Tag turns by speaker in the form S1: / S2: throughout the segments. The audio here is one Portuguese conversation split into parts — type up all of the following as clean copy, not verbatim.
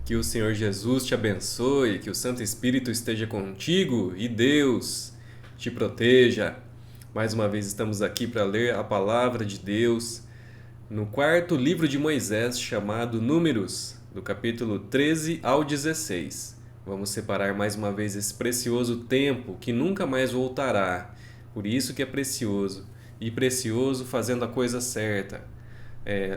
S1: Que o Senhor Jesus te abençoe, que o Santo Espírito esteja contigo e Deus te proteja. Mais uma vez estamos aqui para ler a palavra de Deus no quarto livro de Moisés, chamado Números, do capítulo 13 ao 16. Vamos separar mais uma vez esse precioso tempo que nunca mais voltará. Por isso que é precioso. E precioso fazendo a coisa certa.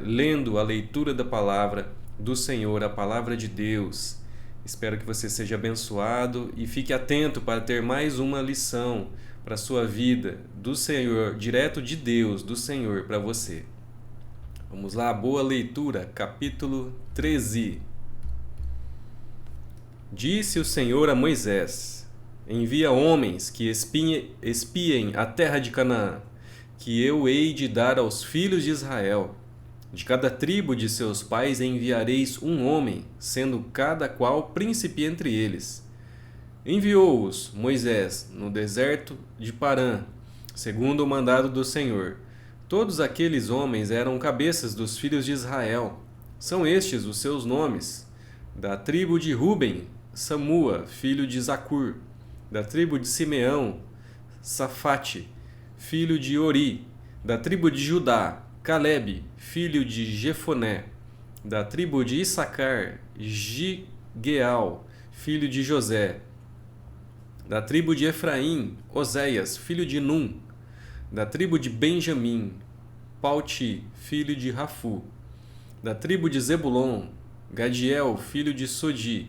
S1: Lendo a leitura da palavra do Senhor, a palavra de Deus. Espero que você seja abençoado e fique atento para ter mais uma lição para a sua vida do Senhor, direto de Deus, do Senhor para você. Vamos lá, boa leitura, capítulo 13. Disse o Senhor a Moisés: envia homens que espiem a terra de Canaã, que eu hei de dar aos filhos de Israel. De cada tribo de seus pais enviareis um homem, sendo cada qual príncipe entre eles. Enviou-os Moisés no deserto de Parã, segundo o mandado do Senhor. Todos aqueles homens eram cabeças dos filhos de Israel. São estes os seus nomes: da tribo de Ruben, Samua, filho de Zacur; da tribo de Simeão, Safate, filho de Ori; da tribo de Judá, Calebe, filho de Jefoné; da tribo de Issacar, Gigeal, filho de José; da tribo de Efraim, Oséias, filho de Num; da tribo de Benjamim, Palti, filho de Rafu; da tribo de Zebulon, Gadiel, filho de Sodi;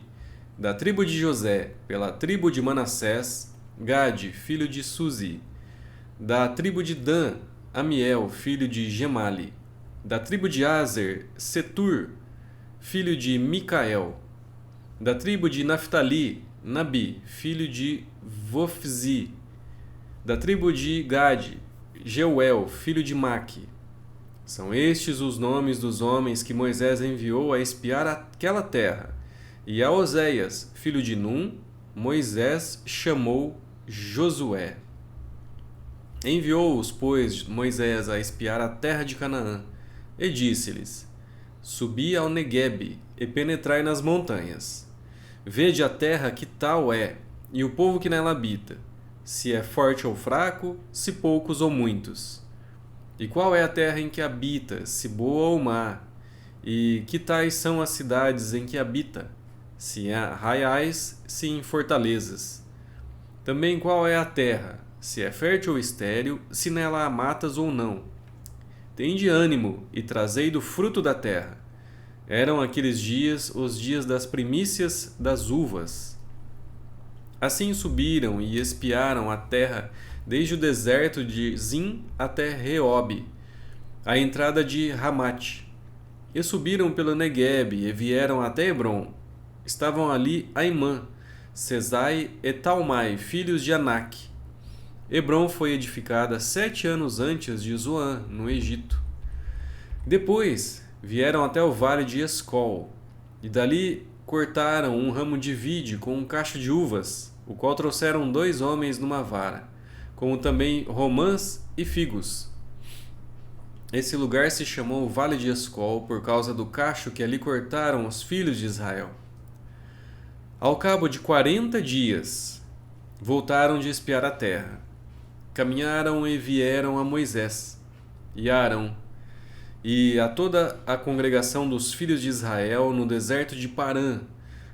S1: da tribo de José, pela tribo de Manassés, Gade, filho de Suzi; da tribo de Dan, Amiel, filho de Gemali; da tribo de Aser, Setur, filho de Micael; da tribo de Naftali, Nabi, filho de Vofzi; da tribo de Gade, Jeuel, filho de Maque. São estes os nomes dos homens que Moisés enviou a espiar aquela terra. E a Oséias, filho de Num, Moisés chamou Josué. Enviou-os, pois, Moisés a espiar a terra de Canaã, e disse-lhes: subi ao Neguebe e penetrai nas montanhas. Vede a terra que tal é, e o povo que nela habita, se é forte ou fraco, se poucos ou muitos. E qual é a terra em que habita, se boa ou má? E que tais são as cidades em que habita, se em arraiais, se em fortalezas? Também qual é a terra, se é fértil ou estéril, se nela há matas ou não? Tende ânimo e trazei do fruto da terra. Eram aqueles dias os dias das primícias das uvas. Assim subiram e espiaram a terra desde o deserto de Zin até Reob, a entrada de Ramate. E subiram pelo Neguebe e vieram até Hebron. Estavam ali Aimã, Sesai e Talmai, filhos de Anak. Hebron foi edificada 7 anos antes de Zoan, no Egito. Depois vieram até o vale de Escol, e dali cortaram um ramo de vide com um cacho de uvas, o qual trouxeram 2 homens numa vara, como também romãs e figos. Esse lugar se chamou Vale de Escol por causa do cacho que ali cortaram os filhos de Israel. Ao cabo de 40 dias, voltaram de espiar a terra. Caminharam e vieram a Moisés e a Arão e a toda a congregação dos filhos de Israel no deserto de Parã,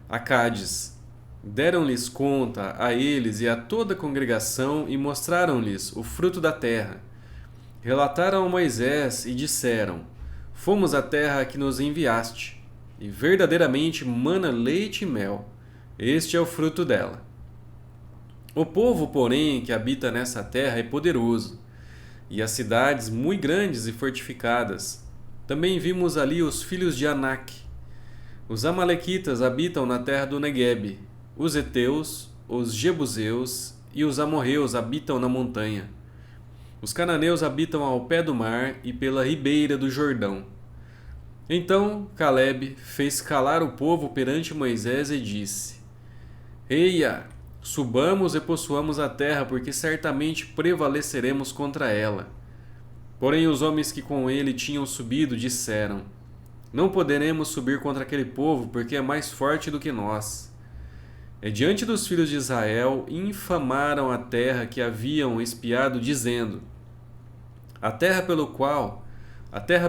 S1: a Cádiz. Deram-lhes conta a eles e a toda a congregação e mostraram-lhes o fruto da terra. Relataram a Moisés e disseram: fomos à terra que nos enviaste, e verdadeiramente mana leite e mel. Este é o fruto dela. O povo, porém, que habita nessa terra é poderoso, e as cidades muito grandes e fortificadas. Também vimos ali os filhos de Anak. Os amalequitas habitam na terra do Neguebe. Os heteus, os jebuseus e os amorreus habitam na montanha. Os cananeus habitam ao pé do mar e pela ribeira do Jordão. Então Calebe fez calar o povo perante Moisés e disse: Eia, subamos e possuamos a terra, porque certamente prevaleceremos contra ela. Porém os homens que com ele tinham subido disseram: Não poderemos subir contra aquele povo, porque é mais forte do que nós. E diante dos filhos de Israel, infamaram a terra que haviam espiado, dizendo: A terra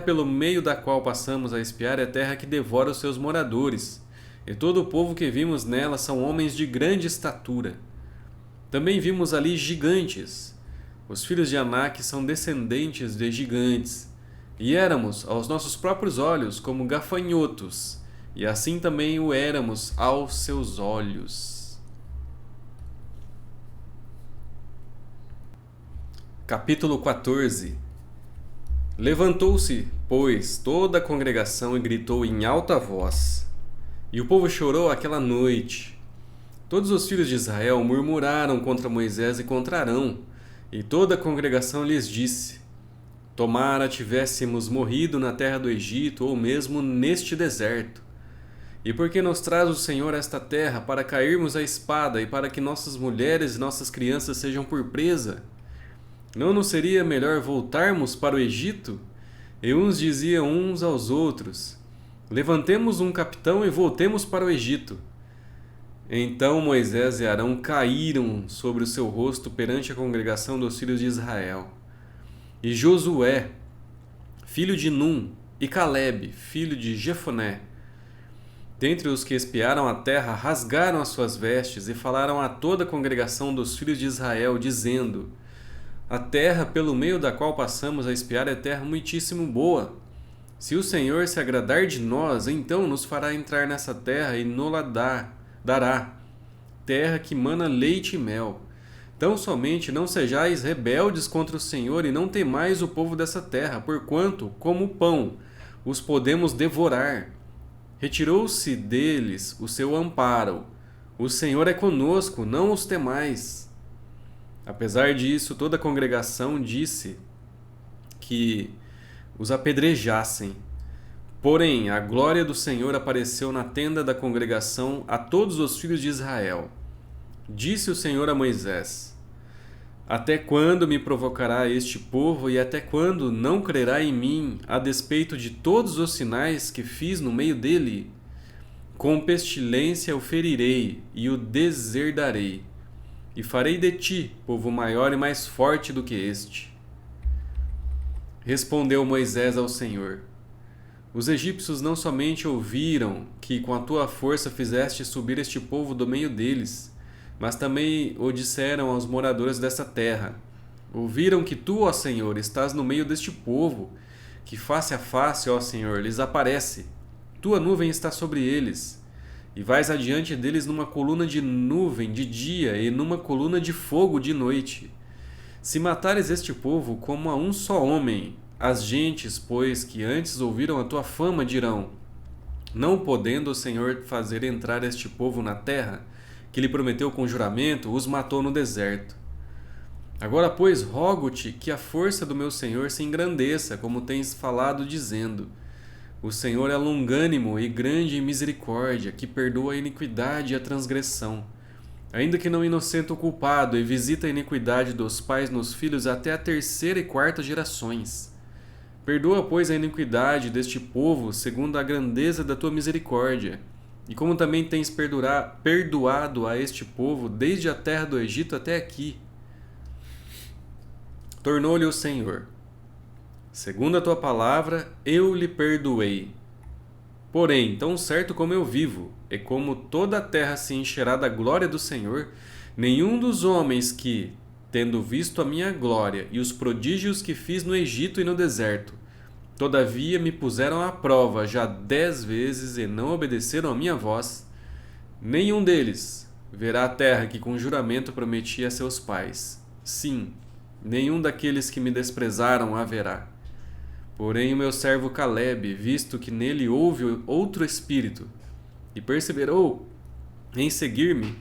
S1: pelo meio da qual passamos a espiar é terra que devora os seus moradores, e todo o povo que vimos nela são homens de grande estatura. Também vimos ali gigantes. Os filhos de Anak são descendentes de gigantes, e éramos, aos nossos próprios olhos, como gafanhotos, e assim também o éramos aos seus olhos. Capítulo 14. Levantou-se, pois, toda a congregação e gritou em alta voz. E o povo chorou aquela noite. Todos os filhos de Israel murmuraram contra Moisés e contra Arão, e toda a congregação lhes disse: Tomara tivéssemos morrido na terra do Egito, ou mesmo neste deserto. E por que nos traz o Senhor a esta terra, para cairmos à espada, e para que nossas mulheres e nossas crianças sejam por presa? Não nos seria melhor voltarmos para o Egito? E uns diziam uns aos outros: Levantemos um capitão e voltemos para o Egito. Então Moisés e Arão caíram sobre o seu rosto perante a congregação dos filhos de Israel. E Josué, filho de Num, e Calebe, filho de Jefoné, dentre os que espiaram a terra, rasgaram as suas vestes e falaram a toda a congregação dos filhos de Israel, dizendo: A terra pelo meio da qual passamos a espiar é terra muitíssimo boa. Se o Senhor se agradar de nós, então nos fará entrar nessa terra e nos-la dará, terra que mana leite e mel. Tão somente não sejais rebeldes contra o Senhor e não temais o povo dessa terra, porquanto, como pão, os podemos devorar. Retirou-se deles o seu amparo. O Senhor é conosco, não os temais. Apesar disso, toda a congregação disse que os apedrejassem. Porém, a glória do Senhor apareceu na tenda da congregação a todos os filhos de Israel. Disse o Senhor a Moisés: Até quando me provocará este povo e até quando não crerá em mim, a despeito de todos os sinais que fiz no meio dele? Com pestilência o ferirei e o deserdarei, e farei de ti povo maior e mais forte do que este. Respondeu Moisés ao Senhor: Os egípcios não somente ouviram que com a tua força fizeste subir este povo do meio deles, mas também o disseram aos moradores dessa terra. Ouviram que tu, ó Senhor, estás no meio deste povo, que face a face, ó Senhor, lhes aparece. Tua nuvem está sobre eles, e vais adiante deles numa coluna de nuvem de dia e numa coluna de fogo de noite. Se matares este povo como a um só homem, as gentes, pois, que antes ouviram a tua fama, dirão: Não podendo o Senhor fazer entrar este povo na terra, que lhe prometeu com juramento, os matou no deserto. Agora, pois, rogo-te que a força do meu Senhor se engrandeça, como tens falado, dizendo: O Senhor é longânimo e grande em misericórdia, que perdoa a iniquidade e a transgressão, ainda que não inocente o culpado, e visita a iniquidade dos pais nos filhos até a terceira e quarta gerações. Perdoa, pois, a iniquidade deste povo, segundo a grandeza da tua misericórdia, e como também tens perdoado a este povo desde a terra do Egito até aqui. Tornou-lhe o Senhor: Segundo a tua palavra, eu lhe perdoei. Porém, tão certo como eu vivo, e como toda a terra se encherá da glória do Senhor, nenhum dos homens que, tendo visto a minha glória e os prodígios que fiz no Egito e no deserto, todavia me puseram à prova já 10 vezes e não obedeceram à minha voz, nenhum deles verá a terra que com juramento prometi a seus pais. Sim, nenhum daqueles que me desprezaram haverá. Porém o meu servo Calebe, visto que nele houve outro espírito, e perseverou em seguir-me,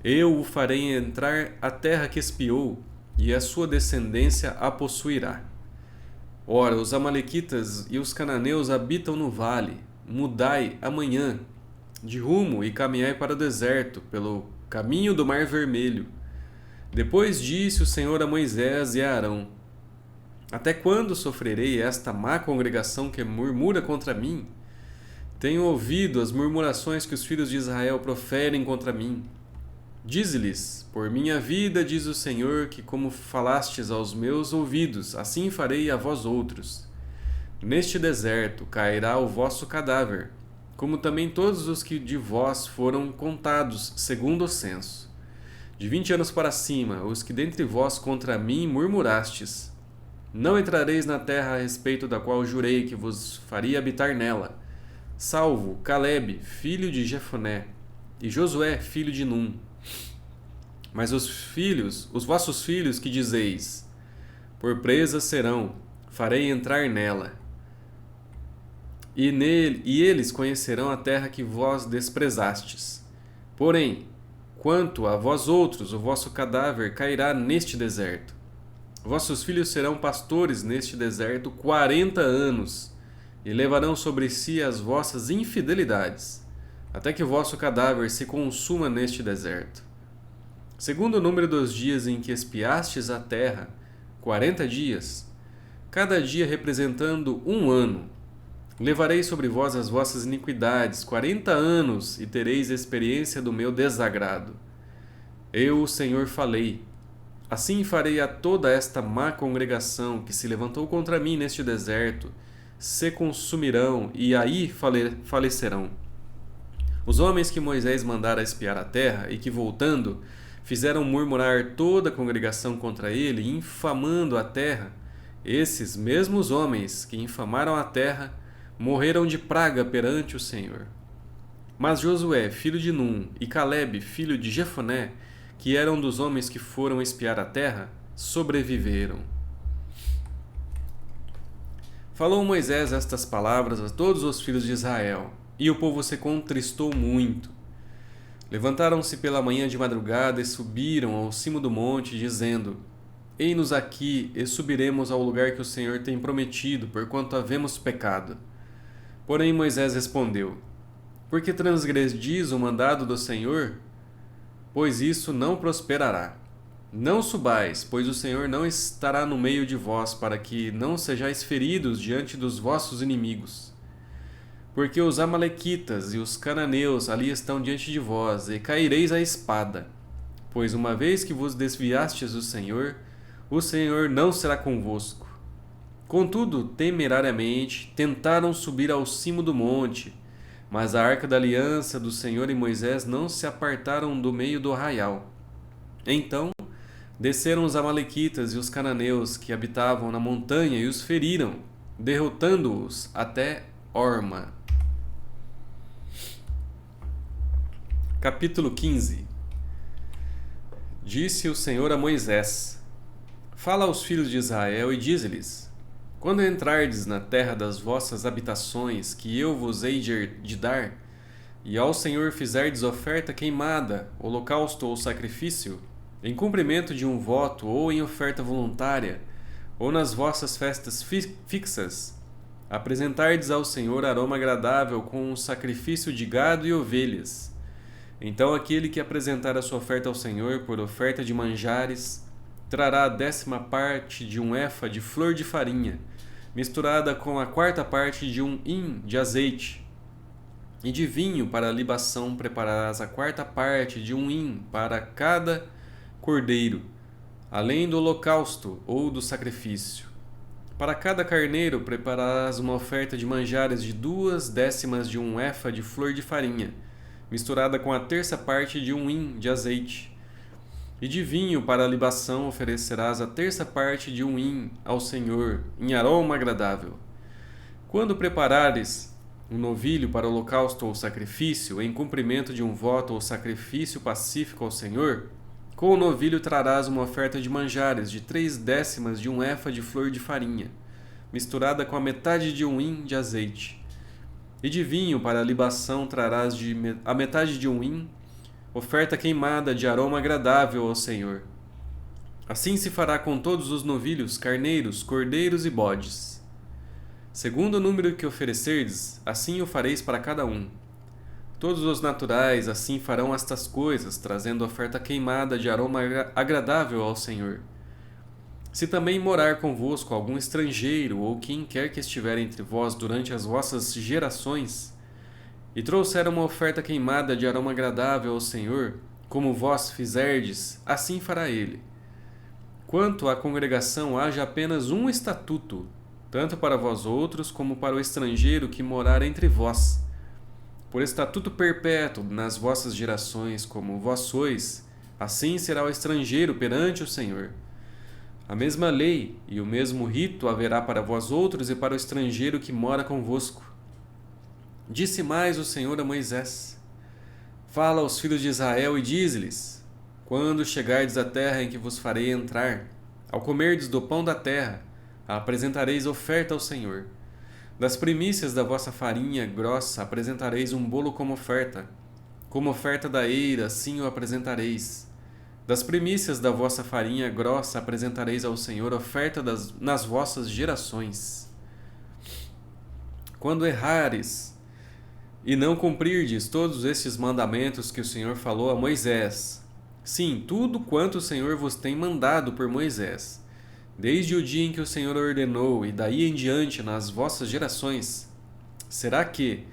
S1: eu o farei entrar a terra que espiou, e a sua descendência a possuirá. Ora, os amalequitas e os cananeus habitam no vale. Mudai amanhã de rumo e caminhai para o deserto, pelo caminho do Mar Vermelho. Depois disse o Senhor a Moisés e a Arão: Até quando sofrerei esta má congregação que murmura contra mim? Tenho ouvido as murmurações que os filhos de Israel proferem contra mim. Dize-lhes: por minha vida, diz o Senhor, que como falastes aos meus ouvidos, assim farei a vós outros. Neste deserto cairá o vosso cadáver, como também todos os que de vós foram contados, segundo o censo. De 20 anos para cima, os que dentre vós contra mim murmurastes. Não entrareis na terra a respeito da qual jurei que vos faria habitar nela, salvo Calebe, filho de Jefoné, e Josué, filho de Num. Mas os vossos filhos que dizeis, por presas serão, farei entrar nela. E eles conhecerão a terra que vós desprezastes. Porém, quanto a vós outros, o vosso cadáver cairá neste deserto. Vossos filhos serão pastores neste deserto 40 anos, e levarão sobre si as vossas infidelidades, até que o vosso cadáver se consuma neste deserto. Segundo o número dos dias em que espiastes a terra, 40 dias, cada dia representando 1 ano, levarei sobre vós as vossas iniquidades 40 anos e tereis experiência do meu desagrado. Eu, o Senhor, falei. Assim farei a toda esta má congregação que se levantou contra mim neste deserto, se consumirão e aí falecerão. Os homens que Moisés mandara espiar a terra e que, voltando, fizeram murmurar toda a congregação contra ele, infamando a terra, esses mesmos homens que infamaram a terra morreram de praga perante o Senhor. Mas Josué, filho de Num, e Calebe, filho de Jefoné, que eram dos homens que foram espiar a terra, sobreviveram. Falou Moisés estas palavras a todos os filhos de Israel, e o povo se contristou muito. Levantaram-se pela manhã de madrugada e subiram ao cimo do monte, dizendo: Eis-nos aqui, e subiremos ao lugar que o Senhor tem prometido, porquanto havemos pecado. Porém Moisés respondeu: Por que transgredis o mandado do Senhor? Pois isso não prosperará. Não subais, pois o Senhor não estará no meio de vós, para que não sejais feridos diante dos vossos inimigos. Porque os amalequitas e os cananeus ali estão diante de vós, e caireis à espada. Pois uma vez que vos desviastes do Senhor, o Senhor não será convosco. Contudo, temerariamente, tentaram subir ao cimo do monte, mas a arca da aliança do Senhor e Moisés não se apartaram do meio do arraial. Então, desceram os amalequitas e os cananeus que habitavam na montanha e os feriram, derrotando-os até Horma. Capítulo 15. Disse o Senhor a Moisés: Fala aos filhos de Israel e dize-lhes: Quando entrardes na terra das vossas habitações, que eu vos hei de dar, e ao Senhor fizerdes oferta queimada, holocausto ou sacrifício, em cumprimento de um voto ou em oferta voluntária, ou nas vossas festas fixas, apresentardes ao Senhor aroma agradável com um sacrifício de gado e ovelhas. Então aquele que apresentar a sua oferta ao Senhor por oferta de manjares, trará a 10ª parte de um efa de flor de farinha, misturada com a 4ª parte de um hin de azeite. E de vinho para a libação prepararás a 4ª parte de um hin para cada cordeiro, além do holocausto ou do sacrifício. Para cada carneiro prepararás uma oferta de manjares de 2/10 de um efa de flor de farinha, misturada com a 1/3 parte de um hin de azeite. E de vinho para a libação oferecerás a 1/3 parte de um hin ao Senhor, em aroma agradável. Quando preparares um novilho para holocausto ou sacrifício, em cumprimento de um voto ou sacrifício pacífico ao Senhor, com o novilho trarás uma oferta de manjares de 3/10 de um efa de flor de farinha, misturada com a metade de um hin de azeite. E de vinho para a libação trarás a metade de um hin, oferta queimada de aroma agradável ao Senhor. Assim se fará com todos os novilhos, carneiros, cordeiros e bodes. Segundo o número que oferecerdes, assim o fareis para cada um. Todos os naturais assim farão estas coisas, trazendo oferta queimada de aroma agradável ao Senhor. Se também morar convosco algum estrangeiro ou quem quer que estiver entre vós durante as vossas gerações, e trouxeram uma oferta queimada de aroma agradável ao Senhor, como vós fizerdes, assim fará ele. Quanto à congregação, haja apenas um estatuto, tanto para vós outros como para o estrangeiro que morar entre vós. Por estatuto perpétuo nas vossas gerações, como vós sois, assim será o estrangeiro perante o Senhor. A mesma lei e o mesmo rito haverá para vós outros e para o estrangeiro que mora convosco. Disse mais o Senhor a Moisés: Fala aos filhos de Israel e dize-lhes: Quando chegardes à terra em que vos farei entrar, ao comerdes do pão da terra, apresentareis oferta ao Senhor. Das primícias da vossa farinha grossa apresentareis um bolo como oferta da eira, assim o apresentareis. Das primícias da vossa farinha grossa apresentareis ao Senhor oferta nas vossas gerações. Quando errares e não cumprirdes todos estes mandamentos que o Senhor falou a Moisés, sim, tudo quanto o Senhor vos tem mandado por Moisés, desde o dia em que o Senhor ordenou e daí em diante nas vossas gerações, será que,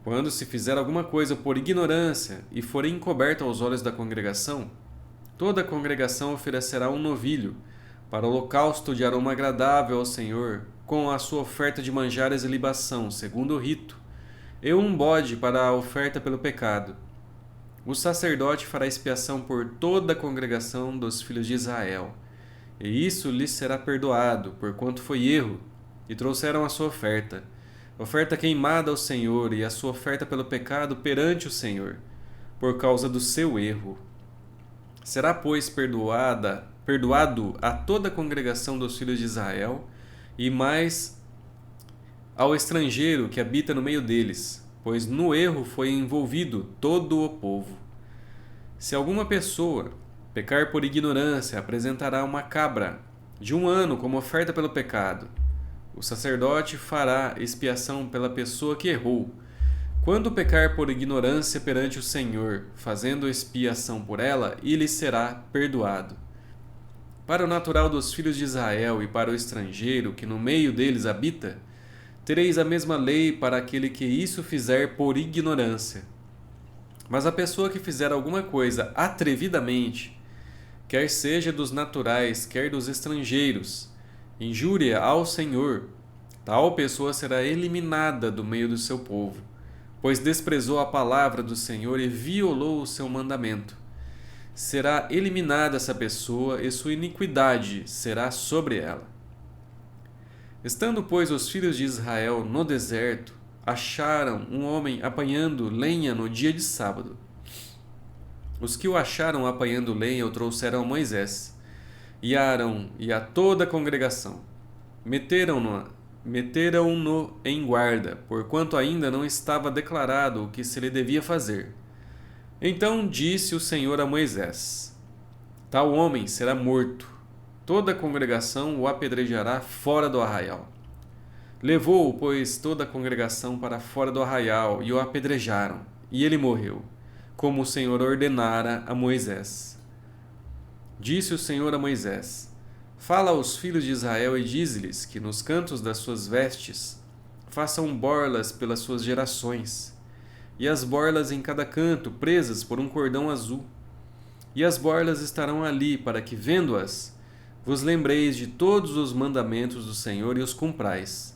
S1: quando se fizer alguma coisa por ignorância e for encoberta aos olhos da congregação, toda a congregação oferecerá um novilho para holocausto de aroma agradável ao Senhor, com a sua oferta de manjares e libação, segundo o rito, e um bode para a oferta pelo pecado. O sacerdote fará expiação por toda a congregação dos filhos de Israel, e isso lhes será perdoado, porquanto foi erro, e trouxeram a sua oferta queimada ao Senhor, e a sua oferta pelo pecado perante o Senhor, por causa do seu erro. Será, pois, perdoado a toda a congregação dos filhos de Israel, e mais ao estrangeiro que habita no meio deles, pois no erro foi envolvido todo o povo. Se alguma pessoa pecar por ignorância, apresentará uma cabra de 1 ano como oferta pelo pecado. O sacerdote fará expiação pela pessoa que errou, quando pecar por ignorância perante o Senhor, fazendo expiação por ela, e lhe será perdoado. Para o natural dos filhos de Israel e para o estrangeiro que no meio deles habita, tereis a mesma lei para aquele que isso fizer por ignorância. Mas a pessoa que fizer alguma coisa atrevidamente, quer seja dos naturais, quer dos estrangeiros, injúria ao Senhor, tal pessoa será eliminada do meio do seu povo, pois desprezou a palavra do Senhor e violou o seu mandamento. Será eliminada essa pessoa e sua iniquidade será sobre ela. Estando, pois, os filhos de Israel no deserto, acharam um homem apanhando lenha no dia de sábado. Os que o acharam apanhando lenha o trouxeram a Moisés, e a Arão e a toda a congregação. Meteram-no em guarda, porquanto ainda não estava declarado o que se lhe devia fazer. Então disse o Senhor a Moisés: Tal homem será morto. Toda a congregação o apedrejará fora do arraial. Levou-o, pois, toda a congregação para fora do arraial, e o apedrejaram, e ele morreu, como o Senhor ordenara a Moisés. Disse o Senhor a Moisés: Fala aos filhos de Israel e dize-lhes que nos cantos das suas vestes façam borlas pelas suas gerações, e as borlas em cada canto presas por um cordão azul. E as borlas estarão ali para que, vendo-as, vos lembreis de todos os mandamentos do Senhor e os cumprais.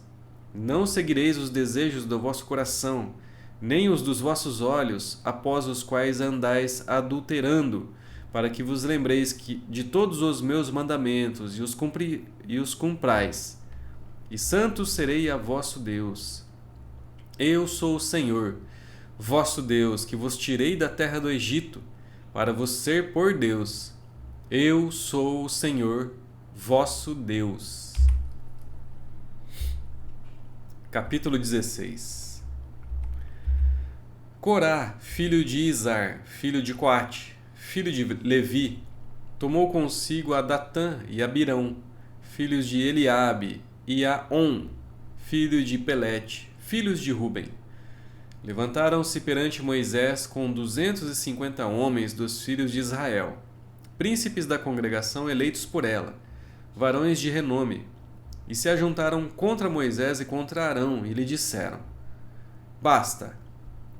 S1: Não seguireis os desejos do vosso coração, nem os dos vossos olhos, após os quais andais adulterando, para que vos lembreis de todos os meus mandamentos e os cumprais. E santo serei a vosso Deus. Eu sou o Senhor, vosso Deus, que vos tirei da terra do Egito, para vos ser por Deus. Eu sou o Senhor, vosso Deus. Capítulo 16. Corá, filho de Izar, filho de Coate, filho de Levi, tomou consigo a Datã e Abirão, filhos de Eliabe, e a On, filho de Pelete, filhos de Ruben. Levantaram-se perante Moisés com 250 homens dos filhos de Israel, príncipes da congregação eleitos por ela, varões de renome, e se ajuntaram contra Moisés e contra Arão, e lhe disseram: Basta,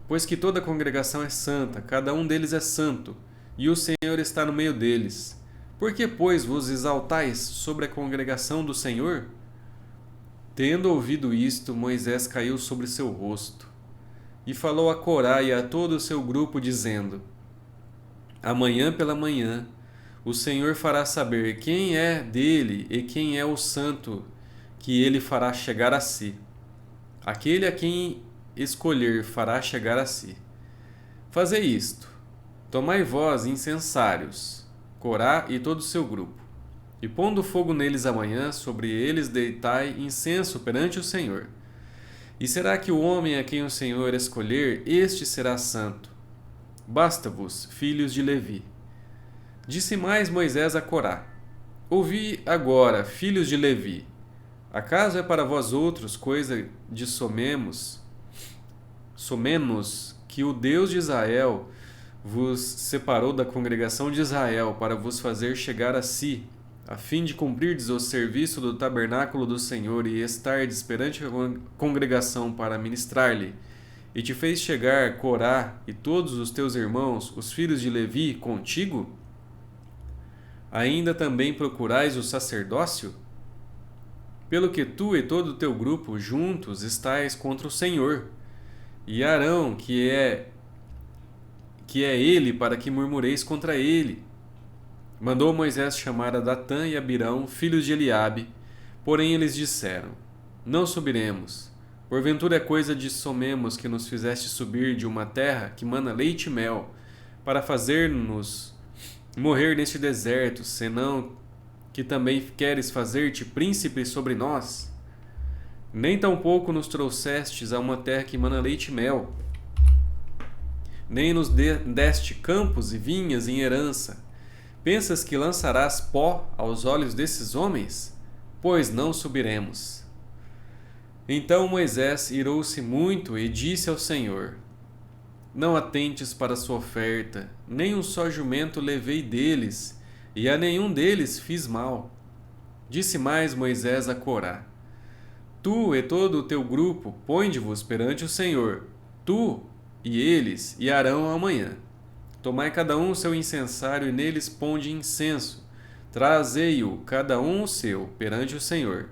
S1: pois que toda a congregação é santa, cada um deles é santo, e o Senhor está no meio deles. Por que, pois, vos exaltais sobre a congregação do Senhor? Tendo ouvido isto, Moisés caiu sobre seu rosto, e falou a Corá e a todo o seu grupo, dizendo: Amanhã pela manhã, o Senhor fará saber quem é dele e quem é o santo que ele fará chegar a si. Aquele a quem escolher fará chegar a si. Fazei isto: tomai vós incensários, Corá e todo o seu grupo, e pondo fogo neles amanhã, sobre eles deitai incenso perante o Senhor. E será que o homem a quem o Senhor escolher, este será santo? Basta-vos, filhos de Levi. Disse mais Moisés a Corá: Ouvi agora, filhos de Levi. Acaso é para vós outros coisa de somemos que o Deus de Israel vos separou da congregação de Israel para vos fazer chegar a si, a fim de cumprirdes o serviço do tabernáculo do Senhor e estardes perante a congregação para ministrar-lhe, e te fez chegar Corá e todos os teus irmãos, os filhos de Levi, contigo? Ainda também procurais o sacerdócio? Pelo que tu e todo o teu grupo juntos estáis contra o Senhor, e Arão, que é ele, para que murmureis contra ele. Mandou Moisés chamar a Datã e Abirão, filhos de Eliabe, porém eles disseram: Não subiremos. Porventura é coisa de somemos que nos fizeste subir de uma terra que mana leite e mel, para fazer-nos morrer neste deserto, senão que também queres fazer-te príncipe sobre nós? Nem tampouco nos trouxestes a uma terra que mana leite e mel, nem nos deste campos e vinhas em herança. Pensas que lançarás pó aos olhos desses homens? Pois não subiremos. Então Moisés irou-se muito e disse ao Senhor: Não atentes para sua oferta, nem um só jumento levei deles, e a nenhum deles fiz mal. Disse mais Moisés a Corá: Tu e todo o teu grupo, ponde-vos perante o Senhor, tu e eles e Arão amanhã. Tomai cada um o seu incensário e neles ponde incenso. Trazei-o cada um o seu perante o Senhor.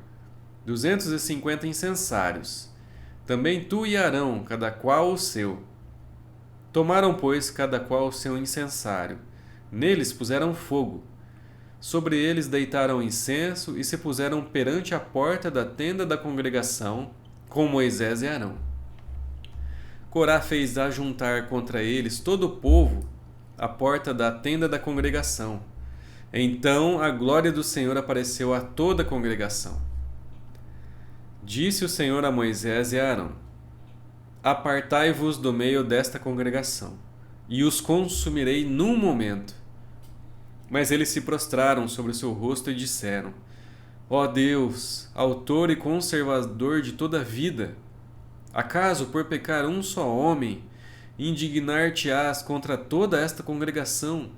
S1: 250 incensários. Também tu e Arão, cada qual o seu. Tomaram, pois, cada qual o seu incensário. Neles puseram fogo. Sobre eles deitaram incenso e se puseram perante a porta da tenda da congregação, com Moisés e Arão. Corá fez ajuntar contra eles todo o povo à porta da tenda da congregação. Então a glória do Senhor apareceu a toda a congregação. Disse o Senhor a Moisés e a Arão: Apartai-vos do meio desta congregação, e os consumirei num momento. Mas eles se prostraram sobre o seu rosto e disseram: Ó Deus, autor e conservador de toda a vida, acaso por pecar um só homem, indignar-te-ás contra toda esta congregação?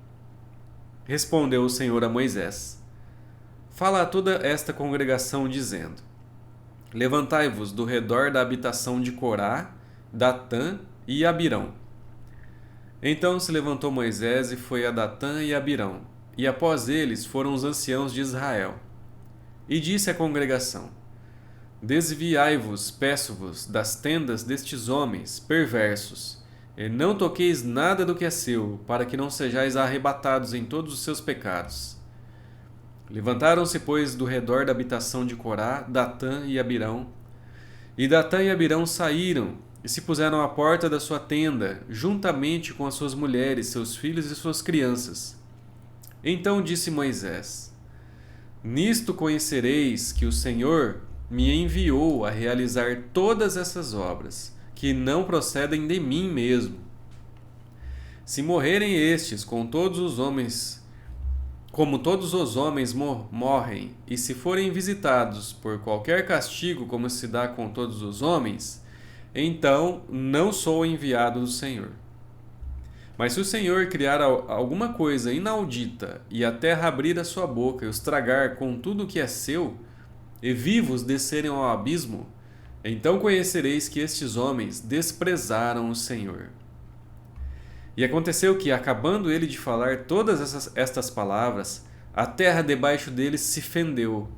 S1: Respondeu o Senhor a Moisés: Fala a toda esta congregação, dizendo: Levantai-vos do redor da habitação de Corá, Datã e Abirão. Então se levantou Moisés e foi a Datã e Abirão, e após eles foram os anciãos de Israel. E disse à congregação: Desviai-vos, peço-vos, das tendas destes homens perversos, e não toqueis nada do que é seu, para que não sejais arrebatados em todos os seus pecados. Levantaram-se, pois, do redor da habitação de Corá, Datã e Abirão. E Datã e Abirão saíram e se puseram à porta da sua tenda, juntamente com as suas mulheres, seus filhos e suas crianças. Então disse Moisés: Nisto conhecereis que o Senhor me enviou a realizar todas essas obras, que não procedem de mim mesmo. Se morrerem estes com todos os homens, como todos os homens morrem, e se forem visitados por qualquer castigo como se dá com todos os homens, então não sou enviado do Senhor. Mas se o Senhor criar alguma coisa inaudita, e a terra abrir a sua boca e os tragar com tudo o que é seu, e vivos descerem ao abismo, Então conhecereis que estes homens desprezaram o Senhor. E aconteceu que, acabando ele de falar todas estas palavras, a terra debaixo deles se fendeu,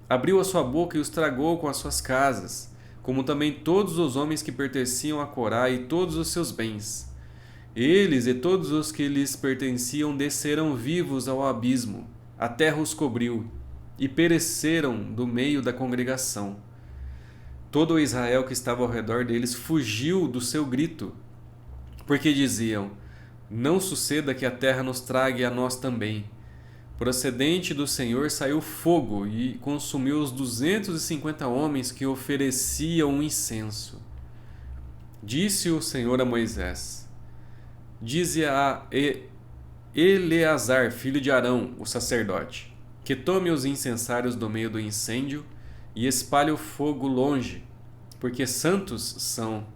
S1: abriu a sua boca e os tragou com as suas casas, como também todos os homens que pertenciam a Corá e todos os seus bens. Eles e todos os que lhes pertenciam desceram vivos ao abismo, a terra os cobriu, e pereceram do meio da congregação. Todo o Israel que estava ao redor deles fugiu do seu grito, porque diziam: não suceda que a terra nos trague a nós também. Procedente do Senhor saiu fogo e consumiu os 250 homens que ofereciam um incenso. Disse o Senhor a Moisés: dize a Eleazar, filho de Arão, o sacerdote, que tome os incensários do meio do incêndio e espalhe o fogo longe, porque santos são.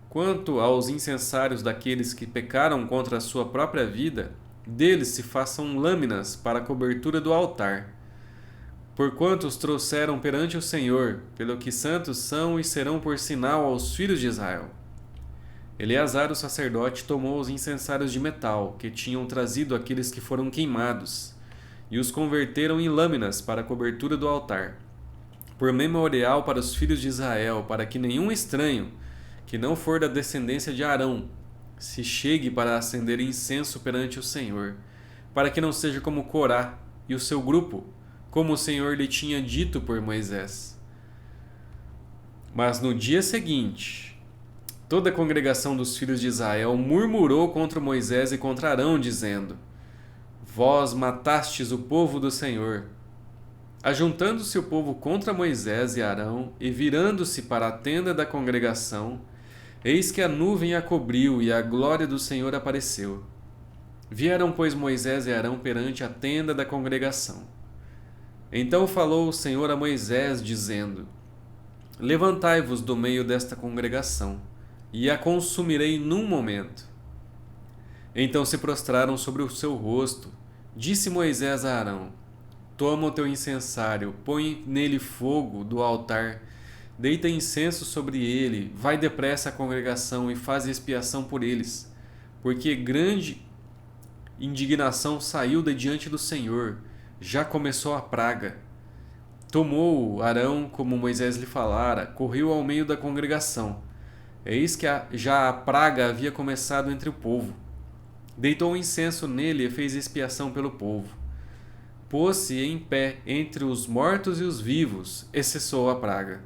S1: Quanto aos incensários daqueles que pecaram contra a sua própria vida, deles se façam lâminas para a cobertura do altar. Porquanto os trouxeram perante o Senhor, pelo que santos são e serão por sinal aos filhos de Israel. Eleazar, o sacerdote, tomou os incensários de metal que tinham trazido aqueles que foram queimados, e os converteram em lâminas para a cobertura do altar, por memorial para os filhos de Israel, para que nenhum estranho, que não for da descendência de Arão, se chegue para acender incenso perante o Senhor, para que não seja como Corá e o seu grupo, como o Senhor lhe tinha dito por Moisés. Mas no dia seguinte, toda a congregação dos filhos de Israel murmurou contra Moisés e contra Arão, dizendo: vós matastes o povo do Senhor. Ajuntando-se o povo contra Moisés e Arão, e virando-se para a tenda da congregação, eis que a nuvem a cobriu e a glória do Senhor apareceu. Vieram, pois, Moisés e Arão perante a tenda da congregação. Então falou o Senhor a Moisés, dizendo: levantai-vos do meio desta congregação, e a consumirei num momento. Então se prostraram sobre o seu rosto. Disse Moisés a Arão: toma o teu incensário, põe nele fogo do altar, deita incenso sobre ele, vai depressa à congregação e faz expiação por eles, porque grande indignação saiu de diante do Senhor, já começou a praga. Tomou Arão, como Moisés lhe falara, correu ao meio da congregação. Eis que já a praga havia começado entre o povo. Deitou um incenso nele e fez expiação pelo povo. Pôs-se em pé entre os mortos e os vivos, e cessou a praga.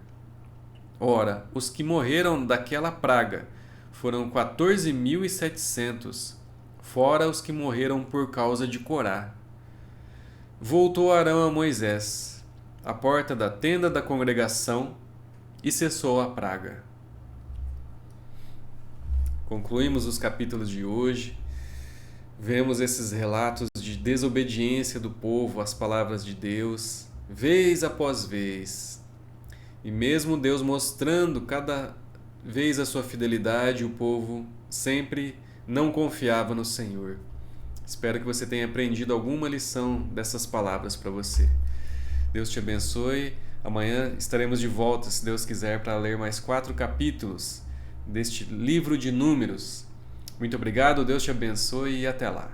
S1: Ora, os que morreram daquela praga foram 14.700, fora os que morreram por causa de Corá. Voltou Arão a Moisés, à porta da tenda da congregação, e cessou a praga. Concluímos os capítulos de hoje. Vemos esses relatos de desobediência do povo às palavras de Deus, vez após vez. E mesmo Deus mostrando cada vez a sua fidelidade, o povo sempre não confiava no Senhor. Espero que você tenha aprendido alguma lição dessas palavras para você. Deus te abençoe. Amanhã estaremos de volta, se Deus quiser, para ler mais 4 capítulos deste livro de Números. Muito obrigado, Deus te abençoe e até lá.